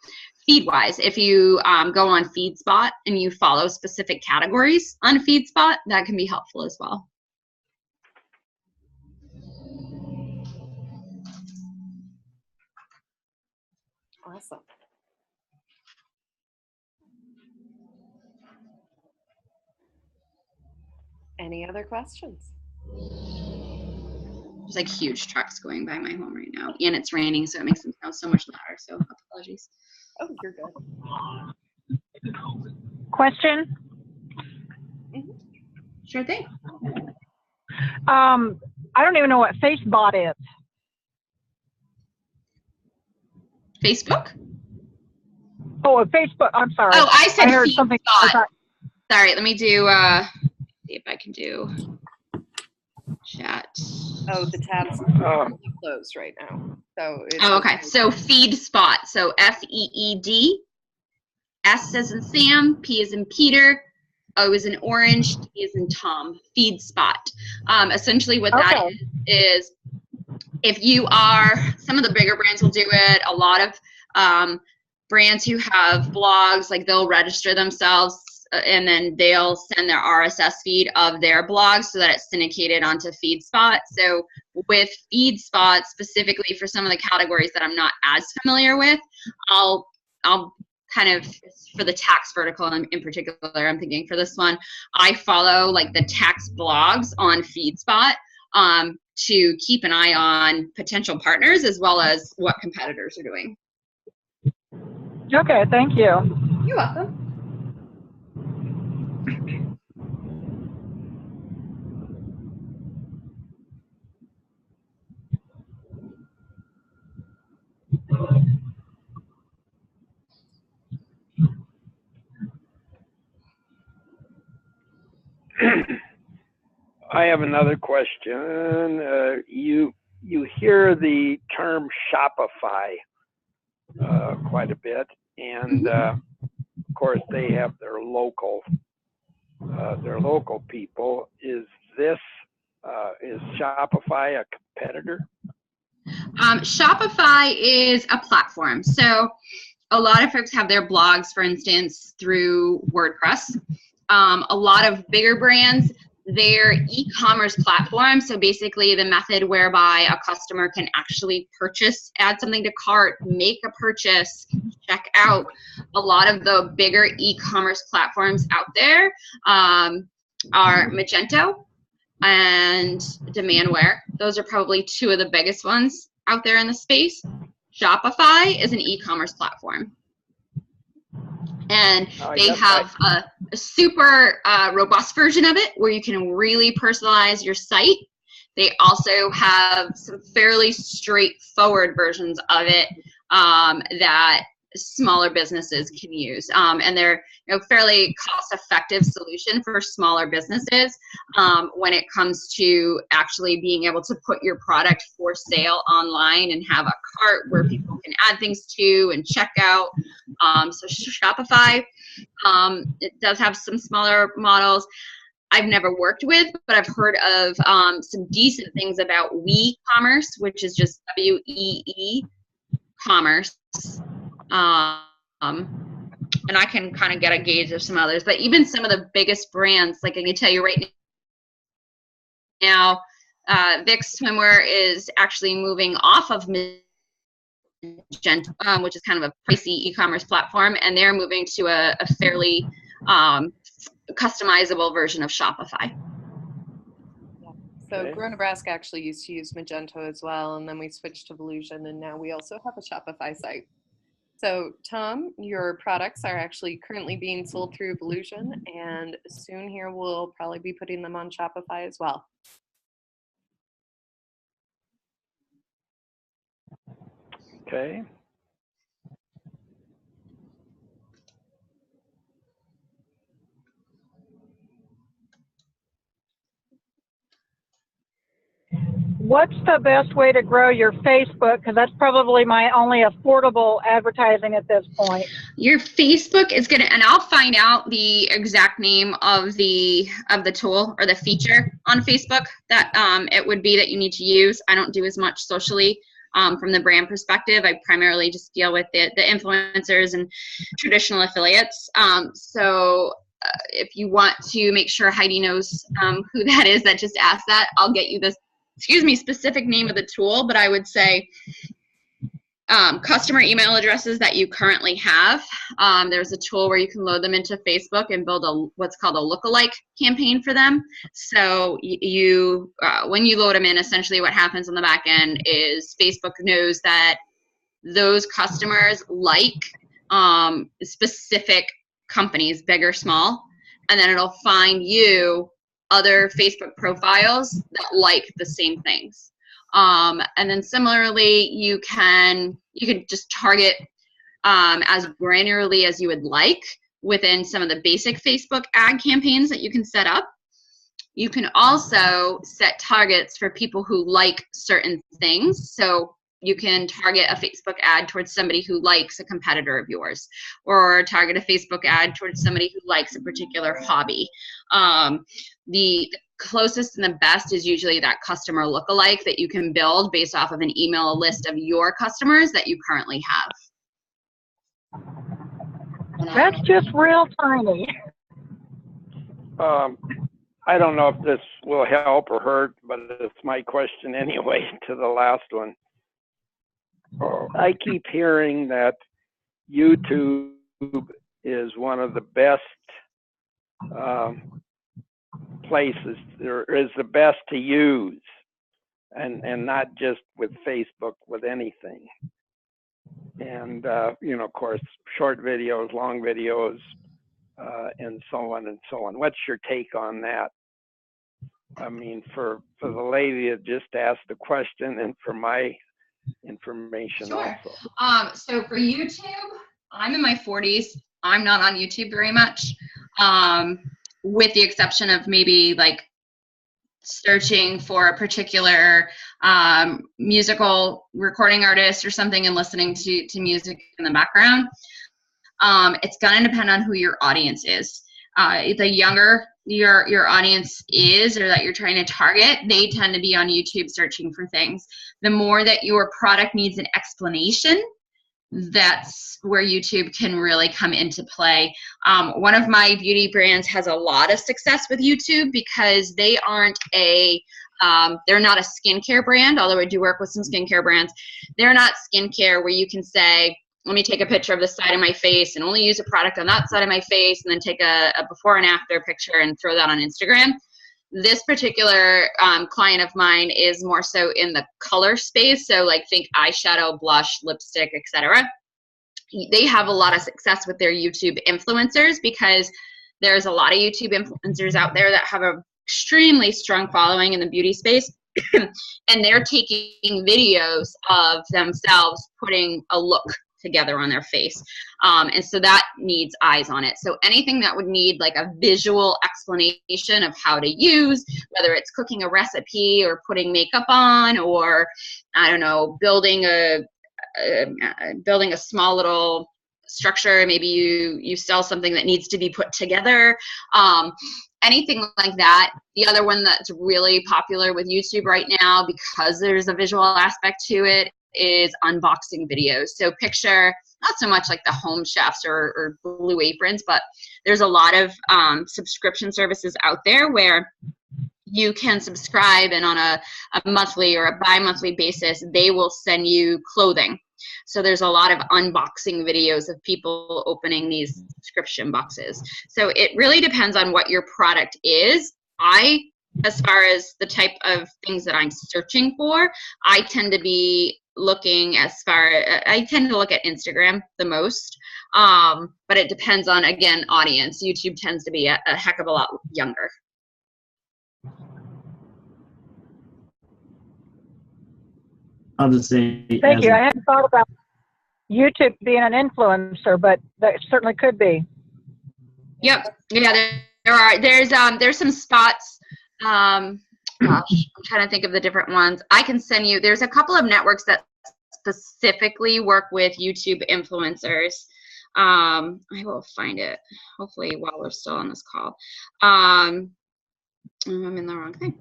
Feed-wise, if you go on FeedSpot and you follow specific categories on FeedSpot, that can be helpful as well.
Awesome. Any other questions?
There's like huge trucks going by my home right now, and it's raining, so it makes them sound so much louder. So apologies.
Oh, you're good.
Question?
Sure thing.
I don't even know what FaceBot is.
Facebook?
Oh, Facebook. I'm sorry.
Oh, I said
heard
FeedSpot.
something.
Sorry, let me do, see if I can do chat.
Oh, the tab's
Oh,
closed right now. So it's
Okay. So FeedSpot. So FEED, S as in Sam, P as in Peter, O as in orange, T as in Tom. FeedSpot. Essentially what that is if you are, some of the bigger brands will do it. A lot of brands who have blogs, like they'll register themselves and then they'll send their RSS feed of their blog so that it's syndicated onto FeedSpot. So with FeedSpot, specifically for some of the categories that I'm not as familiar with, I'll kind of, for the tax vertical in particular, I'm thinking for this one, I follow like the tax blogs on FeedSpot to keep an eye on potential partners as well as what competitors are doing.
Okay, thank you.
You're welcome.
I have another question. You hear the term Shopify quite a bit, and of course they have their local people. Is Shopify a competitor?
Shopify is a platform. So a lot of folks have their blogs, for instance, through WordPress. A lot of bigger brands, their e-commerce platform, so basically the method whereby a customer can actually purchase, add something to cart, make a purchase, check out. A lot of the bigger e-commerce platforms out there are Magento and Demandware. Those are probably two of the biggest ones out there in the space. Shopify is an e-commerce platform. And they have a super robust version of it where you can really personalize your site. They also have some fairly straightforward versions of it that smaller businesses can use. And they're fairly cost-effective solution for smaller businesses when it comes to actually being able to put your product for sale online and have a cart where people can add things to and check out. So Shopify, it does have some smaller models I've never worked with, but I've heard of some decent things about WeCommerce, which is just W-E-E commerce. And I can kind of get a gauge of some others, but even some of the biggest brands, like I can tell you right now, Vic's Swimwear is actually moving off of Magento, which is kind of a pricey e-commerce platform, and they're moving to a fairly customizable version of Shopify.
So
Okay.
Grow Nebraska actually used to use Magento as well, and then we switched to Volusion, and now we also have a Shopify site. So Tom, your products are actually currently being sold through Volusion, and soon here we'll probably be putting them on Shopify as well.
Okay.
What's the best way to grow your Facebook? Because that's probably my only affordable advertising at this point.
Your Facebook is gonna, and I'll find out the exact name of the tool or the feature on Facebook that it would be that you need to use. I don't do as much socially from the brand perspective. I primarily just deal with the influencers and traditional affiliates. So if you want to make sure Heidi knows who that is that just asked that, I'll get you this, specific name of the tool, but I would say customer email addresses that you currently have. There's a tool where you can load them into Facebook and build what's called a lookalike campaign for them. So you when you load them in, essentially what happens on the back end is Facebook knows that those customers like specific companies, big or small, and then it'll find you other Facebook profiles that like the same things. And then similarly, you can just target as granularly as you would like within some of the basic Facebook ad campaigns that you can set up. You can also set targets for people who like certain things. So you can target a Facebook ad towards somebody who likes a competitor of yours, or target a Facebook ad towards somebody who likes a particular hobby. The closest and the best is usually that customer lookalike that you can build based off of an email list of your customers that you currently have.
That's just real tiny.
I don't know if this will help or hurt, but it's my question anyway to the last one. I keep hearing that YouTube is one of the best places, or is the best to use, and not just with Facebook, with anything. And you know, of course, short videos, long videos, and so on and so on. What's your take on that? I mean, for the lady that just asked the question, and for my information.
Sure.
Also.
So for YouTube, I'm in my 40s. I'm not on YouTube very much, with the exception of maybe like searching for a particular musical recording artist or something and listening to music in the background. It's going to depend on who your audience is. The younger your audience is, or that you're trying to target, they tend to be on YouTube searching for things. The more that your product needs an explanation, that's where YouTube can really come into play. One of my beauty brands has a lot of success with YouTube because they aren't they're not a skincare brand, although I do work with some skincare brands. They're not skincare where you can say, let me take a picture of the side of my face and only use a product on that side of my face, and then take a before and after picture and throw that on Instagram. This particular client of mine is more so in the color space. So like think eyeshadow, blush, lipstick, etc. They have a lot of success with their YouTube influencers because there's a lot of YouTube influencers out there that have an extremely strong following in the beauty space. And they're taking videos of themselves putting a look together on their face. And so that needs eyes on it. So anything that would need like a visual explanation of how to use, whether it's cooking a recipe or putting makeup on, or I don't know, building a small little structure, maybe you sell something that needs to be put together, anything like that. The other one that's really popular with YouTube right now, because there's a visual aspect to it, is unboxing videos. So picture, not so much like the Home Chefs or Blue Aprons, but there's a lot of subscription services out there where you can subscribe, and on a monthly or a bi-monthly basis, they will send you clothing. So there's a lot of unboxing videos of people opening these subscription boxes. So it really depends on what your product is. I as far as the type of things that I'm searching for. I tend to be looking I tend to look at Instagram the most, but it depends on, again, audience. YouTube tends to be a heck of a lot younger.
I'll just say.
Thank you. I hadn't thought about YouTube being an influencer, but that certainly could be.
Yep. Yeah, there's some spots. Gosh, I'm trying to think of the different ones. I can send you. There's a couple of networks that specifically work with YouTube influencers. I will find it hopefully while we're still on this call. I'm in the wrong thing.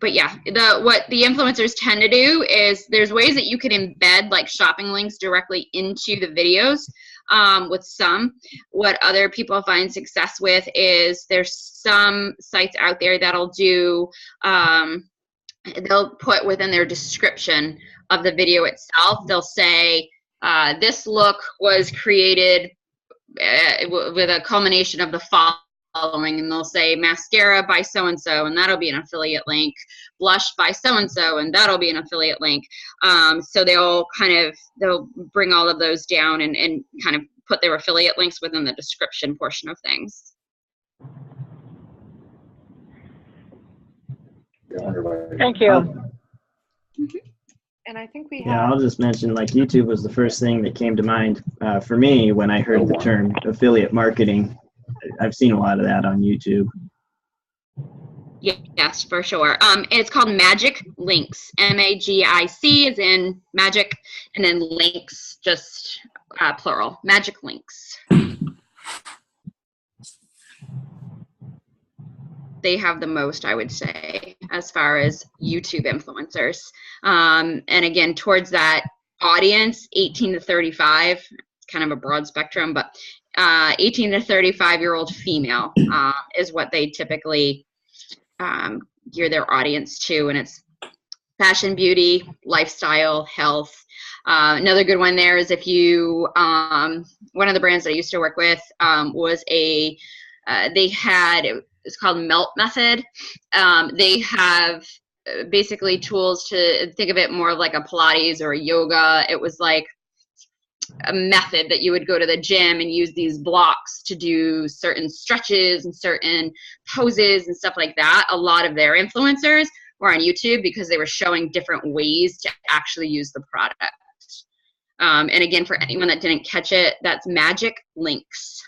But yeah, what the influencers tend to do is there's ways that you can embed like shopping links directly into the videos. With some, what other people find success with is there's some sites out there that'll do, they'll put within their description of the video itself, they'll say, this look was created with a culmination of the following, and they'll say mascara by so-and-so, and that'll be an affiliate link, blush by so-and-so, and that'll be an affiliate link. So they'll bring all of those down and kind of put their affiliate links within the description portion of things.
Thank you.
And I think we have.
Yeah, I'll just mention, like, YouTube was the first thing that came to mind for me when I heard the term affiliate marketing. I've seen a lot of that on YouTube.
Yes, for sure. It's called Magic Links. MAGIC is in magic, and then links, just plural. Magic Links. They have the most, I would say, as far as YouTube influencers. And again, towards that audience, 18 to 35, it's kind of a broad spectrum, but 18 to 35-year-old female is what they typically gear their audience to, and it's fashion, beauty, lifestyle, health. Another good one there is if you, one of the brands that I used to work with was it's called Melt Method. They have basically tools to think of it more like a Pilates or a yoga. It was like a method that you would go to the gym and use these blocks to do certain stretches and certain poses and stuff like that. A lot of their influencers were on YouTube because they were showing different ways to actually use the product. And again, for anyone that didn't catch it, that's Magic Links.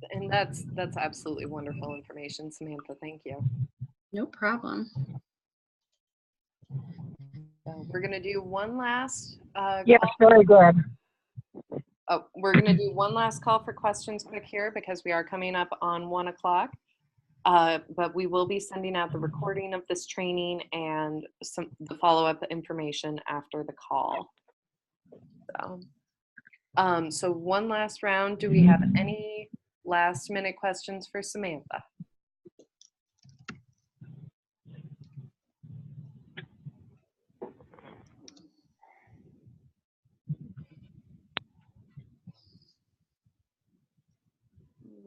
And that's absolutely wonderful information, Samantha. Thank you.
No problem.
So we're going to do one last
Yes, very good.
we're going to do one last call for questions quick here because we are coming up on 1 o'clock. But we will be sending out the recording of this training and the follow-up information after the call. So one last round. Do we have any last-minute questions for Samantha?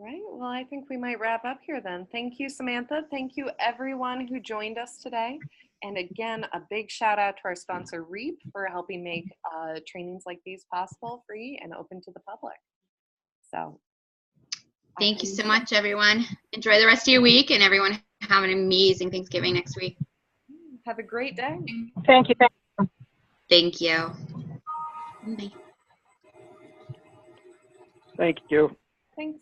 Right. Well, I think we might wrap up here then. Thank you, Samantha. Thank you, everyone who joined us today. And again, a big shout out to our sponsor, REAP, for helping make trainings like these possible, free, and open to the public. So
thank you so much, everyone. Enjoy the rest of your week, and everyone have an amazing Thanksgiving next week.
Have a great day.
Thank you.
Thank you. Bye.
Thank you.
Thanks.